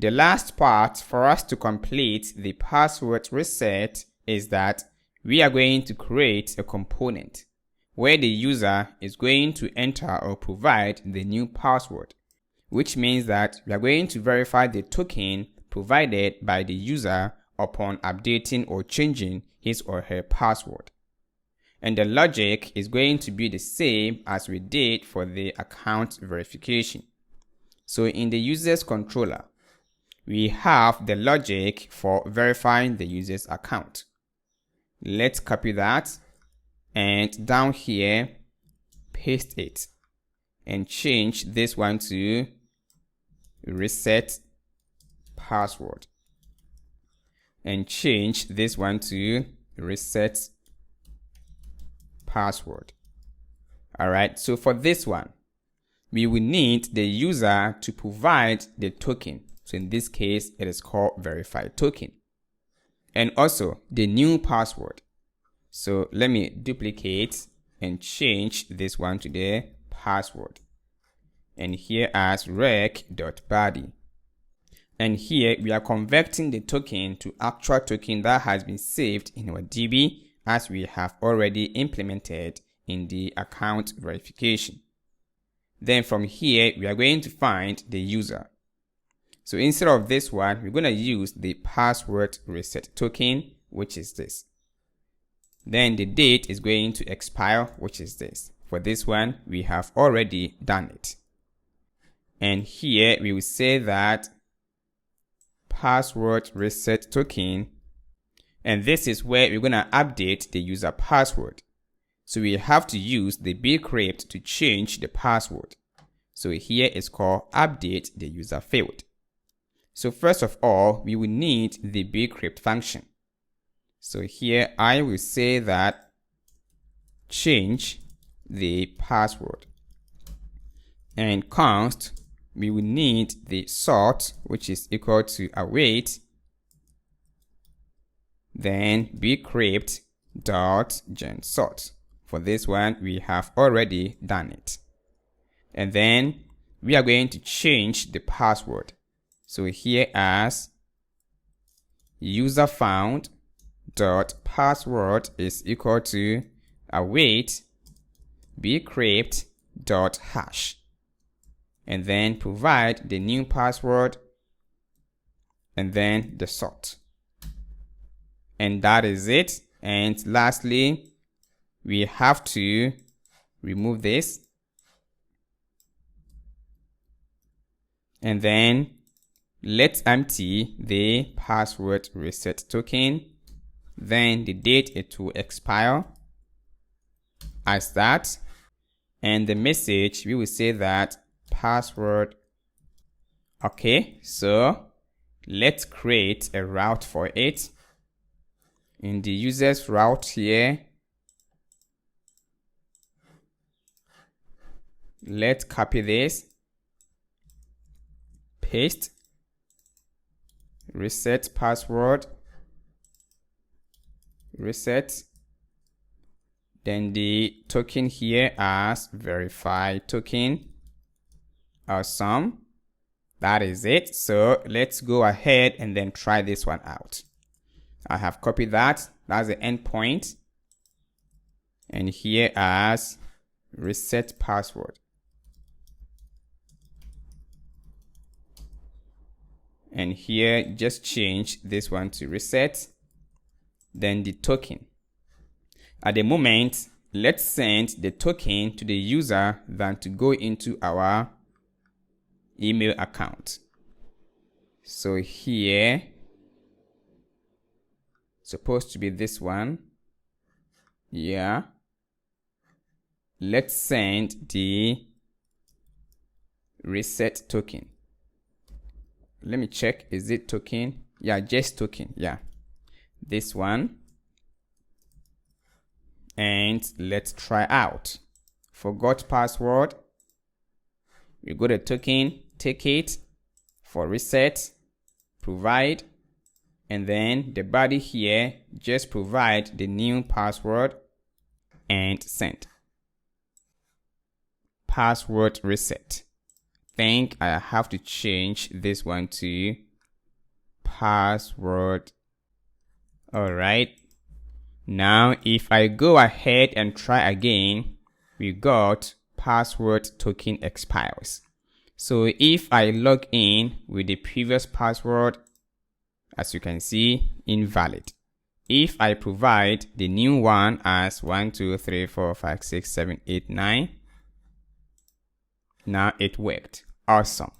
The last part for us to complete the password reset is that we are going to create a component where the user is going to enter or provide the new password, which means that we are going to verify the token provided by the user upon updating or changing his or her password. And the logic is going to be the same as we did for the account verification. So in the user's controller, we have the logic for verifying the user's account. Let's copy that and down here, paste it and change this one to reset password and change this one to reset password. All right, so for this one, we will need the user to provide the token. So in this case, it is called verified token. And also the new password. So let me duplicate and change this one to the password. And here as rec.body. And here we are converting the token to actual token that has been saved in our DB, as we have already implemented in the account verification. Then from here, we are going to find the user. So instead of this one, we're going to use the password reset token, which is this. Then the date is going to expire, which is this. For this one, we have already done it. And here we will say that password reset token, and this is where we're going to update the user password. So we have to use the bcrypt to change the password. So here is called update the user field. So first of all, we will need the bcrypt function. So here I will say that change the password, and const, we will need the sort, which is equal to await, then bcrypt dot gen sort. For this one, we have already done it. And then we are going to change the password. So here as user found dot password is equal to await bcrypt dot hash, and then provide the new password and then the sort. And that is it. And lastly, we have to remove this and then let's empty the password reset token. Then the date it will expire as that, and the message we will say that password. Okay, so let's create a route for it. In the user's route here, let's copy this, paste, reset password, reset, then the token here as verified token. Awesome, that is it. So let's go ahead and then try this one out. I have copied that, that's the endpoint, and here as reset password. And here just change this one to reset, then the token. At the moment, let's send the token to the user than to go into our email account. So here, supposed to be this one. Yeah. Let's send the reset token. Let me check, is it token? Yeah, just token, yeah. This one. And let's try out. Forgot password. We go to token, take it for reset, provide, and then the body here, just provide the new password and send. Password reset. Think I have to change this one to password. All right. Now, if I go ahead and try again, we got password token expires. So if I log in with the previous password, as you can see, invalid. If I provide the new one as 1, 2, 3, 4, 5, 6, 7, 8, 9, now it worked. Awesome.